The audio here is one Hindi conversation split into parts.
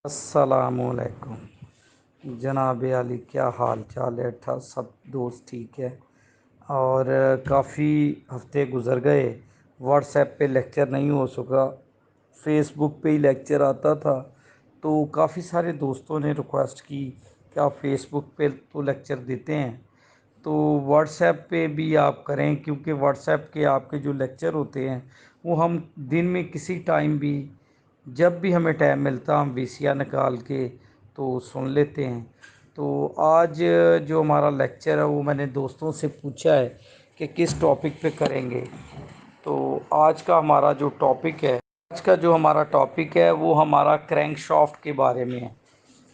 अस्सलामुअलैकुम जनाब अली, क्या हाल चाल है? था सब दोस्त ठीक है? और काफ़ी हफ्ते गुज़र गए, व्हाट्सएप पे लेक्चर नहीं हो सका, फेसबुक पे ही लेक्चर आता था। तो काफ़ी सारे दोस्तों ने रिक्वेस्ट की कि आप फेसबुक पे तो लेक्चर देते हैं, तो व्हाट्सएप पे भी आप करें, क्योंकि व्हाट्सएप के आपके जो लेक्चर होते हैं वो हम दिन में किसी टाइम भी, जब भी हमें टाइम मिलता हम वीसीआर निकाल के तो सुन लेते हैं। तो आज जो हमारा लेक्चर है वो मैंने दोस्तों से पूछा है कि किस टॉपिक पे करेंगे। तो आज का हमारा जो टॉपिक है, आज का जो हमारा टॉपिक है वो हमारा क्रैंकशाफ्ट के बारे में है।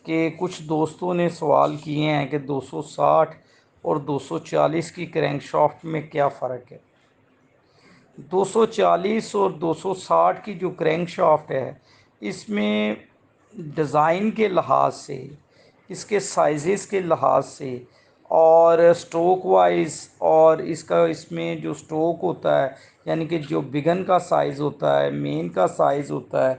कि कुछ दोस्तों ने सवाल किए हैं कि 260 और 240 की क्रैंकशाफ्ट में क्या फ़र्क है। 240 और 260 की जो क्रैंकशाफ्ट है, इसमें डिज़ाइन के लिहाज से, इसके साइज़ेस के लिहाज से और स्ट्रोक वाइज, और इसका इसमें जो स्ट्रोक होता है, यानी कि जो बिगन का साइज़ होता है, मेन का साइज़ होता है,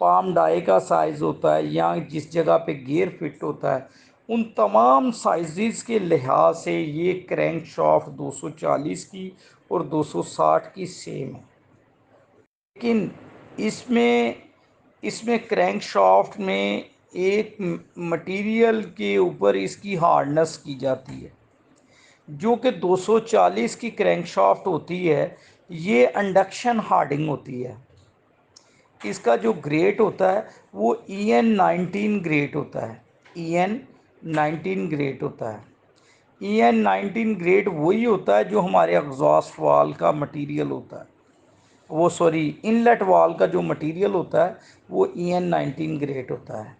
पाम डाई का साइज़ होता है, या जिस जगह पे गियर फिट होता है, उन तमाम साइज़ के लिहाज से ये क्रैंक शाफ्ट 240 की और 260 की सेम है। लेकिन इसमें इसमें क्रैंक शाफ्ट में एक मटेरियल के ऊपर इसकी हार्डनेस की जाती है, जो कि 240 की क्रैंक शाफ्ट होती है, ये इंडक्शन हार्डिंग होती है। इसका जो ग्रेड होता है वो EN19 ग्रेड होता है। EN19 ग्रेड होता है। EN19 ग्रेड वही होता है जो हमारे एग्जॉस्ट वाल का मटेरियल होता है, वो सॉरी इनलेट वाल का जो मटेरियल होता है वो EN19 ग्रेड होता है।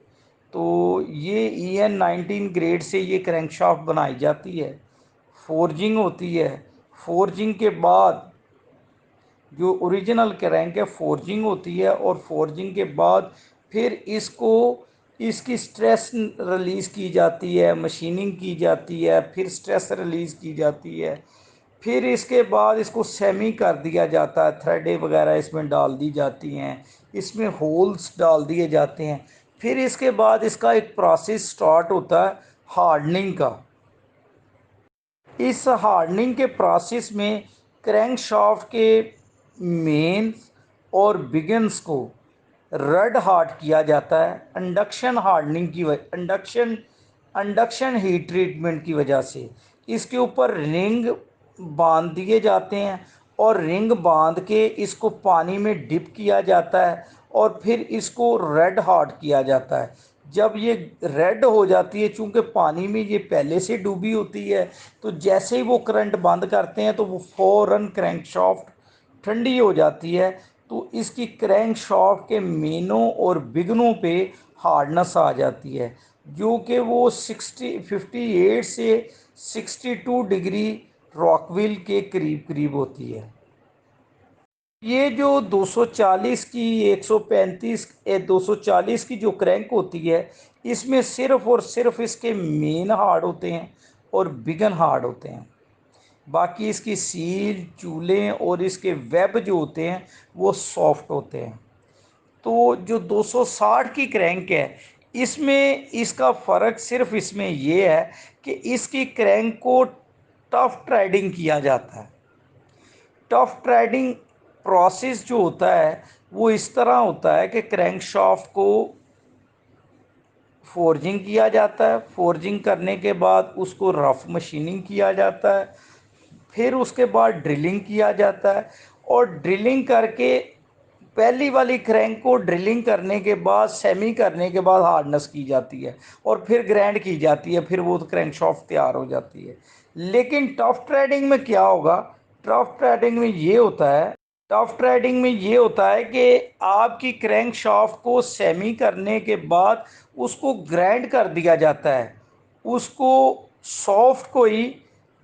तो ये EN19 ग्रेड से ये क्रैंकशाफ्ट बनाई जाती है, फोर्जिंग होती है। फोर्जिंग के बाद जो ओरिजिनल क्रैंक है, फोर्जिंग होती है, और फोर्जिंग के बाद फिर इसको, इसकी स्ट्रेस रिलीज़ की जाती है, मशीनिंग की जाती है, फिर स्ट्रेस रिलीज़ की जाती है, फिर इसके बाद इसको सेमी कर दिया जाता है, थ्रेडें वगैरह इसमें डाल दी जाती हैं, इसमें होल्स डाल दिए जाते हैं। फिर इसके बाद इसका एक प्रोसेस स्टार्ट होता है हार्डनिंग का। इस हार्डनिंग के प्रोसेस में क्रैंक शाफ्ट के मेंस और बिगन्स को रेड हार्ड किया जाता है इंडक्शन हार्डनिंग की वजह, इंडक्शन हीट ट्रीटमेंट की वजह से। इसके ऊपर रिंग बांध दिए जाते हैं, और रिंग बांध के इसको पानी में डिप किया जाता है, और फिर इसको रेड हॉट किया जाता है। जब ये रेड हो जाती है, चूँकि पानी में ये पहले से डूबी होती है, तो जैसे ही वो करंट बंद करते हैं तो वो फ़ौरन क्रैंकशाफ्ट ठंडी हो जाती है। तो इसकी क्रैंक शाफ्ट के मेनों और बिगनों पे हार्डनेस आ जाती है, जो कि वो 58 से 62 डिग्री रॉकविल के करीब करीब होती है। ये जो 240 की 135 240 की जो क्रैंक होती है, इसमें सिर्फ और सिर्फ इसके मेन हार्ड होते हैं और बिगन हार्ड होते हैं। बाकी इसकी सील, चूलें और इसके वेब जो होते हैं वो सॉफ्ट होते हैं। तो जो 260 की क्रैंक है, इसमें इसका फ़र्क सिर्फ इसमें ये है कि इसकी क्रैंक को टफ ट्रेडिंग किया जाता है। टफ ट्रेडिंग प्रोसेस जो होता है वो इस तरह होता है कि क्रैंक शाफ्ट को फोर्जिंग किया जाता है, फोर्जिंग करने के बाद उसको रफ मशीनिंग किया जाता है, फिर उसके बाद ड्रिलिंग किया जाता है, और ड्रिलिंग करके पहली वाली क्रैंक को ड्रिलिंग करने के बाद, सेमी करने के बाद हार्डनेस की जाती है, और फिर ग्राइंड की जाती है, फिर वो क्रैंक शाफ्ट तैयार हो जाती है। लेकिन टफ ट्रेडिंग में क्या होगा? टफ ट्रेडिंग में ये होता है टफ ट्रेडिंग में ये होता है कि आपकी क्रैंक शाफ्ट को सेमी करने के बाद उसको ग्राइंड कर दिया जाता है। उसको सॉफ्ट को ही,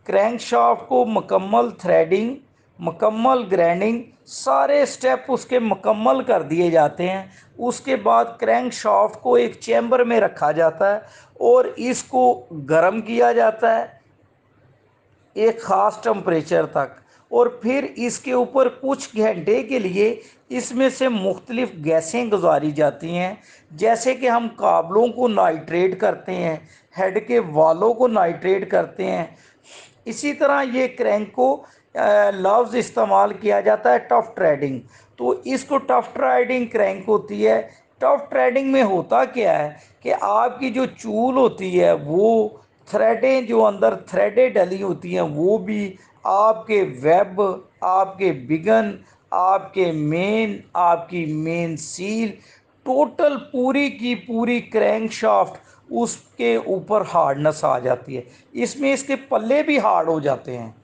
क्रैंक शाफ्ट को मुकम्मल थ्रेडिंग, मुकम्मल ग्राइंडिंग, सारे स्टेप उसके मुकम्मल कर दिए जाते हैं। उसके बाद क्रैंक शाफ्ट को एक चैम्बर में रखा जाता है और इसको गर्म किया जाता है एक ख़ास टेम्परेचर तक, और फिर इसके ऊपर कुछ घंटे के लिए इसमें से मुख्तलिफ़ गैसें गुजारी जाती हैं, जैसे कि हम काबलों को नाइट्रेट करते हैं, हेड के वालों को नाइट्रेट करते हैं। इसी तरह ये क्रैंक को लफ्ज़ इस्तेमाल किया जाता है टफ ट्रेडिंग। तो इसको टफ ट्रेडिंग क्रैंक होती है। टफ ट्रेडिंग में होता क्या है कि आपकी जो चूल होती है वो थ्रेडें जो अंदर थ्रेडें डली होती हैं वो भी आपके वेब, आपके बिगन, आपके मेन, आपकी मेन सील, टोटल पूरी की पूरी क्रैंक शाफ्ट उसके ऊपर हार्डनेस आ जाती है। इसमें इसके पल्ले भी हार्ड हो जाते हैं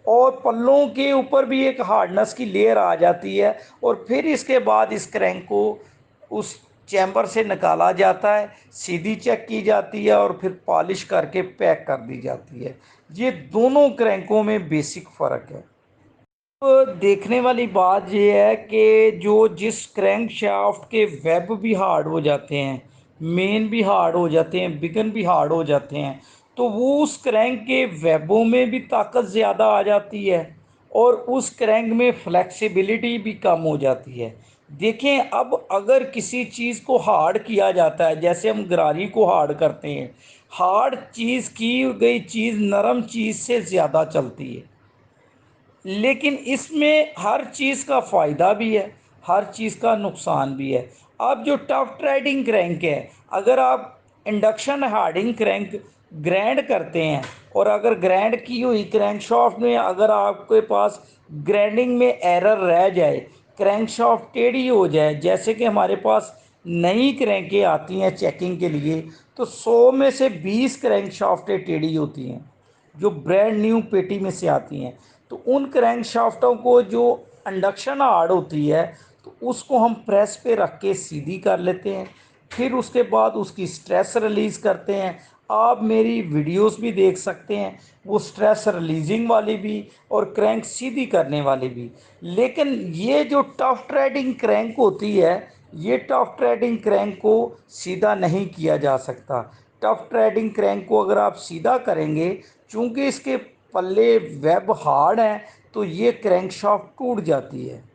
और पल्लों के ऊपर भी एक हार्डनेस की लेयर आ जाती है। और फिर इसके बाद इस क्रैंक को उस चैम्बर से निकाला जाता है, सीधी चेक की जाती है और फिर पॉलिश करके पैक कर दी जाती है। ये दोनों क्रैंकों में बेसिक फ़र्क है। तो देखने वाली बात यह है कि जो जिस क्रैंक शाफ्ट के वेब भी हार्ड हो जाते हैं, मेन भी हार्ड हो जाते हैं, बिगन भी हार्ड हो जाते हैं, तो वो उस क्रैंक के वेबों में भी ताकत ज़्यादा आ जाती है और उस क्रैंक में फ्लेक्सिबिलिटी भी कम हो जाती है। देखें, अब अगर किसी चीज़ को हार्ड किया जाता है, जैसे हम गरारी को हार्ड करते हैं, हार्ड चीज़ की गई चीज़ नरम चीज़ से ज़्यादा चलती है। लेकिन इसमें हर चीज़ का फ़ायदा भी है, हर चीज़ का नुकसान भी है। अब जो टफ ट्रेडिंग क्रैंक है, अगर आप इंडक्शन हार्डिंग क्रैंक ग्राइंड करते हैं और अगर ग्राइंड की हुई क्रैंक शाफ्ट में अगर आपके पास ग्राइंडिंग में एरर रह जाए, क्रैंक शाफ्ट टेढ़ी हो जाए, जैसे कि हमारे पास नई क्रैंकें आती हैं चेकिंग के लिए, तो 100 में से 20 क्रैंक शाफ्टें टेढ़ी होती हैं जो ब्रांड न्यू पेटी में से आती हैं। तो उन क्रैंक शाफ्टों को जो इंडक्शन हार्ड होती है तो उसको हम प्रेस पे रख के सीधी कर लेते हैं, फिर उसके बाद उसकी स्ट्रेस रिलीज़ करते हैं। आप मेरी वीडियोस भी देख सकते हैं, वो स्ट्रेस रिलीजिंग वाली भी और क्रैंक सीधी करने वाली भी। लेकिन ये जो टफ ट्रेडिंग क्रैंक होती है, ये टफ ट्रेडिंग क्रैंक को सीधा नहीं किया जा सकता। टफ ट्रेडिंग क्रैंक को अगर आप सीधा करेंगे, चूँकि इसके पल्ले वेब हार्ड हैं, तो ये क्रैंकशाफ्ट टूट जाती है।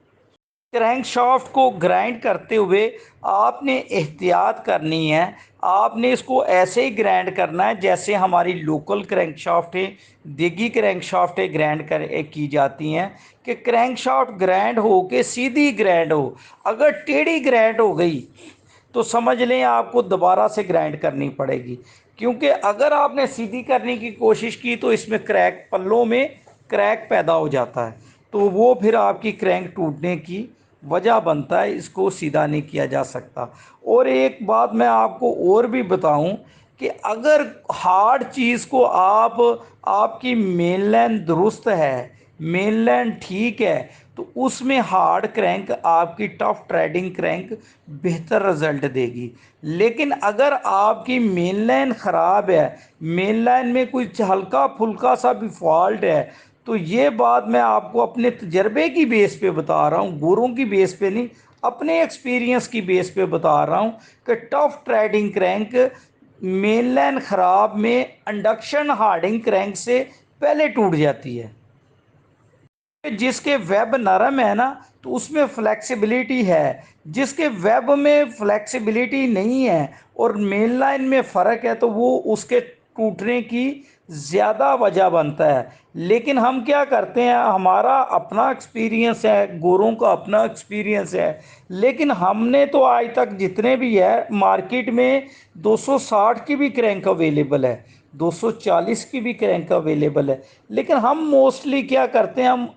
क्रैंकशाफ्ट को ग्राइंड करते हुए आपने एहतियात करनी है। आपने इसको ऐसे ही ग्राइंड करना है जैसे हमारी लोकल क्रैंकशाफ्टें, देगी क्रैंकशाफ्टें ग्राइंड कर की जाती हैं, कि क्रैंकशाफ्ट ग्राइंड हो के सीधी ग्राइंड हो। अगर टेढ़ी ग्राइंड हो गई तो समझ लें आपको दोबारा से ग्राइंड करनी पड़ेगी, क्योंकि अगर आपने सीधी करने की कोशिश की तो इसमें क्रैक, पल्लों में क्रैक पैदा हो जाता है, तो वो फिर आपकी क्रैंक टूटने की वजह बनता है, इसको सीधा नहीं किया जा सकता। और एक बात मैं आपको और भी बताऊं कि अगर हार्ड चीज़ को आपकी मेन लाइन दुरुस्त है, मेन लाइन ठीक है, तो उसमें हार्ड क्रैंक आपकी टफ ट्रेडिंग क्रैंक बेहतर रिजल्ट देगी। लेकिन अगर आपकी मेन लाइन ख़राब है, मेन लाइन में कुछ हल्का फुल्का सा भी फॉल्ट है, तो ये बात मैं आपको अपने तजर्बे की बेस पे बता रहा हूँ, गोरों की बेस पे नहीं, अपने एक्सपीरियंस की बेस पे बता रहा हूँ कि tough trading crank main line ख़राब में इंडक्शन हार्डिंग क्रैंक से पहले टूट जाती है। जिसके वेब नरम है ना, तो उसमें फ्लेक्सिबिलिटी है। जिसके वेब में फ्लेक्सिबिलिटी नहीं है और मेन लाइन में फ़र्क है, तो वो उसके टूटने की ज़्यादा वजह बनता है। लेकिन हम क्या करते हैं, हमारा अपना एक्सपीरियंस है, गोरों का अपना एक्सपीरियंस है, लेकिन हमने तो आज तक जितने भी है मार्केट में 260 की भी क्रैंक अवेलेबल है, 240 की भी क्रैंक अवेलेबल है, लेकिन हम मोस्टली क्या करते हैं, हम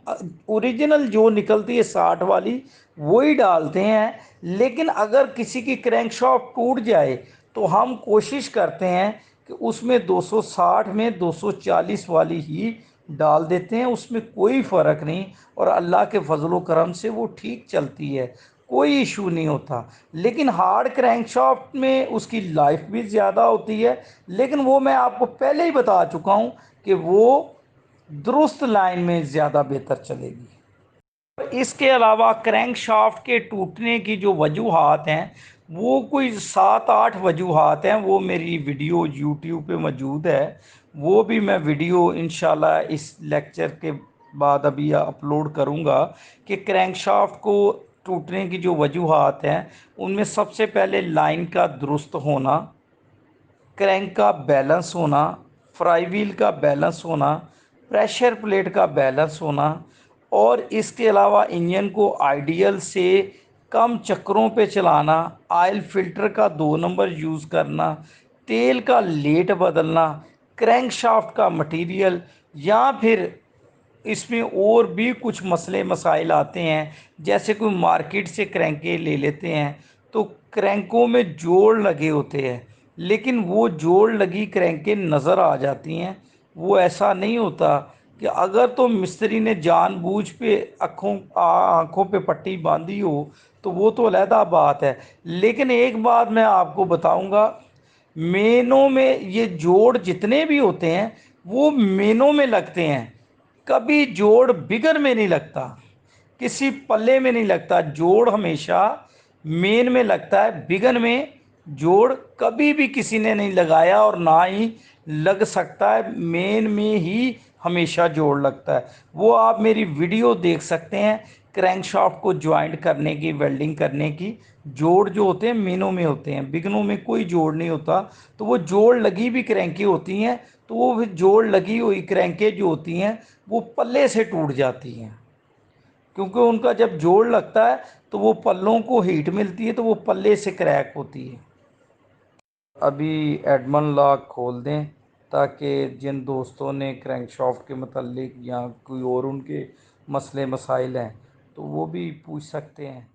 ओरिजिनल जो निकलती है 60 वाली वही डालते हैं। लेकिन अगर किसी की क्रैंक शाफ्ट टूट जाए तो हम कोशिश करते हैं कि उसमें 260 में 240 वाली ही डाल देते हैं, उसमें कोई फ़र्क नहीं और अल्लाह के फजलो करम से वो ठीक चलती है, कोई इशू नहीं होता। लेकिन हार्ड क्रैंकशाफ्ट में उसकी लाइफ भी ज़्यादा होती है, लेकिन वो मैं आपको पहले ही बता चुका हूँ कि वो दुरुस्त लाइन में ज़्यादा बेहतर चलेगी। इसके अलावा क्रैंक शाफ्ट के टूटने की जो वजूहात हैं वो कोई 7-8 वजूहात हैं, वो मेरी वीडियो यूट्यूब पे मौजूद है, वो भी मैं वीडियो इंशाल्लाह इस लेक्चर के बाद अभी अपलोड करूँगा कि क्रैंकशाफ्ट को टूटने की जो वजूहात हैं उनमें सबसे पहले लाइन का दुरुस्त होना, क्रैंक का बैलेंस होना, फ्राई व्हील का बैलेंस होना, प्रेशर प्लेट का बैलेंस होना, और इसके अलावा इंजन को आइडियल से कम चक्रों पे चलाना, ऑयल फिल्टर का 2 नंबर यूज़ करना, तेल का लेट बदलना, क्रैंक शाफ्ट का मटेरियल, या फिर इसमें और भी कुछ मसले मसाइल आते हैं। जैसे कोई मार्केट से क्रैंकें ले लेते हैं तो क्रैंकों में जोड़ लगे होते हैं, लेकिन वो जोड़ लगी क्रैंकें नज़र आ जाती हैं। वो ऐसा नहीं होता कि अगर तो मिस्त्री ने जानबूझ पे आँखों पे पट्टी बांधी हो तो वो तो अलहदा बात है। लेकिन एक बात मैं आपको बताऊंगा, मेनों में ये जोड़ जितने भी होते हैं वो मेनों में लगते हैं, कभी जोड़ बिगर में नहीं लगता, किसी पल्ले में नहीं लगता। जोड़ हमेशा मेन में लगता है, बिगन में जोड़ कभी भी किसी ने नहीं लगाया और ना ही लग सकता है। मेन में ही हमेशा जोड़ लगता है। वो आप मेरी वीडियो देख सकते हैं क्रैंकशाफ्ट को ज्वाइंट करने की, वेल्डिंग करने की। जोड़ जो होते हैं मेनों में होते हैं, बिगनों में कोई जोड़ नहीं होता। तो वो जोड़ लगी भी क्रैंकें होती हैं तो वो फिर जोड़ लगी हुई क्रैंकें जो होती हैं वो पल्ले से टूट जाती हैं, क्योंकि उनका जब जोड़ लगता है तो वो पल्लों को हीट मिलती है तो वो पल्ले से क्रैक होती है। अभी एडमन लॉक खोल दें ताकि जिन दोस्तों ने क्रैंकशाफ्ट के मतलब या कोई और उनके मसले मसाइल हैं तो वो भी पूछ सकते हैं।